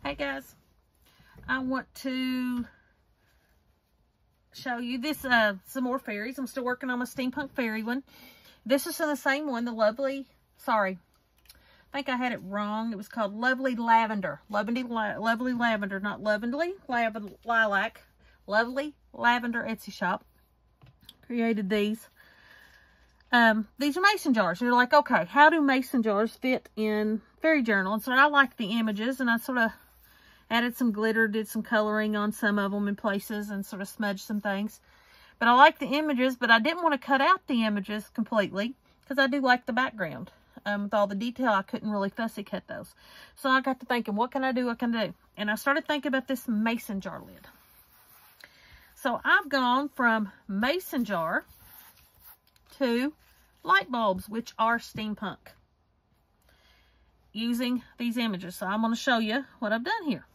Hey guys, I want to show you this, some more fairies. I'm still working on my steampunk fairy one. This is in the same one, the lovely, sorry, I think I had it wrong. It was called Lovely Lavender. Lovely Lavender, not Lovely Lilac. Lovely Lavender Etsy shop. Created these. These are mason jars. You're like, okay, how do mason jars fit in fairy journal? And so I like the images, and I sort of added some glitter, did some coloring on some of them in places, and sort of smudged some things. But I like the images, but I didn't want to cut out the images completely because I do like the background. With all the detail, I couldn't really fussy cut those. So I got to thinking, what can I do? What can I do? And I started thinking about this mason jar lid. So I've gone from mason jar to light bulbs, which are steampunk, using these images. So I'm going to show you what I've done here.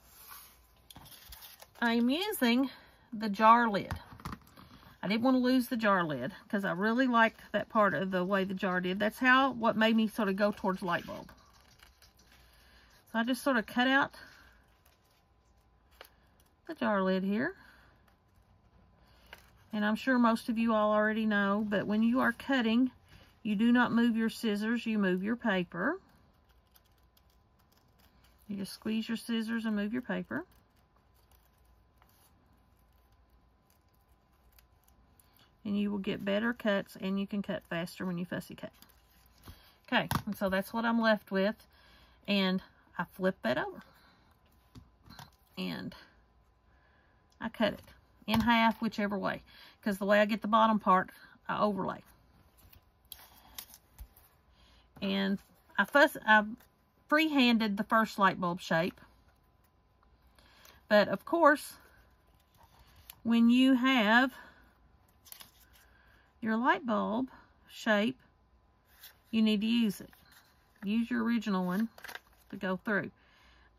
I'm using the jar lid. I didn't want to lose the jar lid because I really liked that part of the way the jar did. That's what made me sort of go towards light bulb. So I just sort of cut out the jar lid here. And I'm sure most of you all already know, but when you are cutting, you do not move your scissors, you move your paper. You just squeeze your scissors and move your paper. And you will get better cuts, and you can cut faster when you fussy cut. Okay, and so that's what I'm left with. And I flip that over. And I cut it in half, whichever way. Because the way I get the bottom part, I overlay. And I free-handed the first light bulb shape. But of course, when you have your light bulb shape, you need to use it. Use your original one to go through.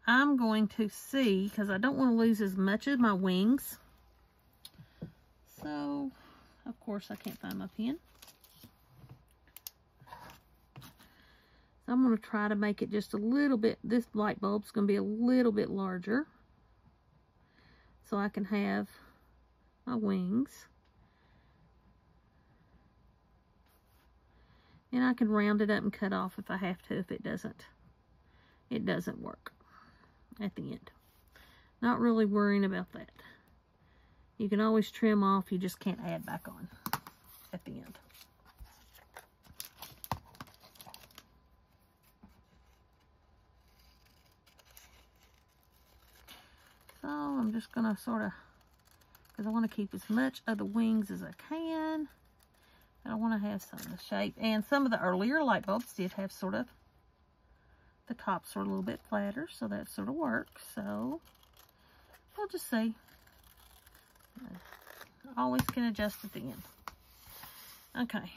I'm going to see, because I don't want to lose as much of my wings. So, of course, I can't find my pen. So I'm going to try to make it just a little bit, this light bulb's going to be a little bit larger, so I can have my wings. And I can round it up and cut off if I have to, if it doesn't work at the end. Not really worrying about that. You can always trim off, you just can't add back on at the end. So I'm just gonna sort of, because I want to keep as much of the wings as I can. I want to have some of the shape. And some of the earlier light bulbs did have sort of, the tops were a little bit flatter, so that sort of works. So we'll just see. Always can adjust at the end. Okay.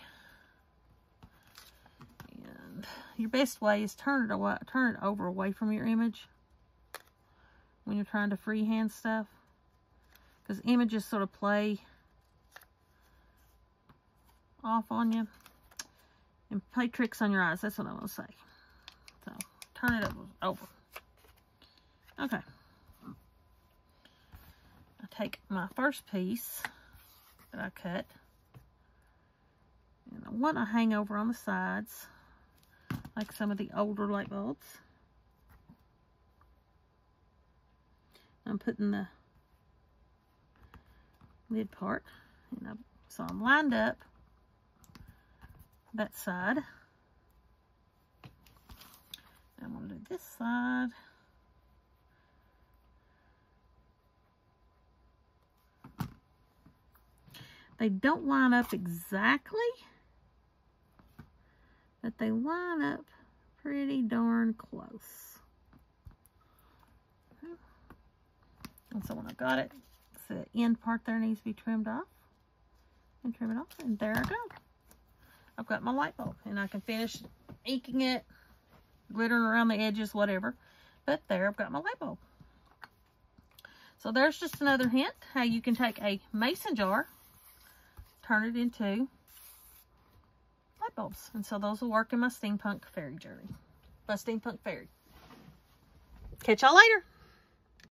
And your best way is turn it over away from your image when you're trying to freehand stuff, because images sort of play off on you and play tricks on your eyes. That's what I want to say. So turn it over. Okay. I take my first piece that I cut, and I want to hang over on the sides like some of the older light bulbs. I'm putting the lid part, and so I'm lined up that side. I'm going to do this side. They don't line up exactly, but they line up pretty darn close. And so when I got it, the end part there needs to be trimmed off. And trim it off, and there I go. I've got my light bulb, and I can finish inking it, glittering around the edges, whatever. But there, I've got my light bulb. So there's just another hint how you can take a mason jar, turn it into light bulbs. And so those will work in my steampunk fairy journey. My steampunk fairy. Catch y'all later.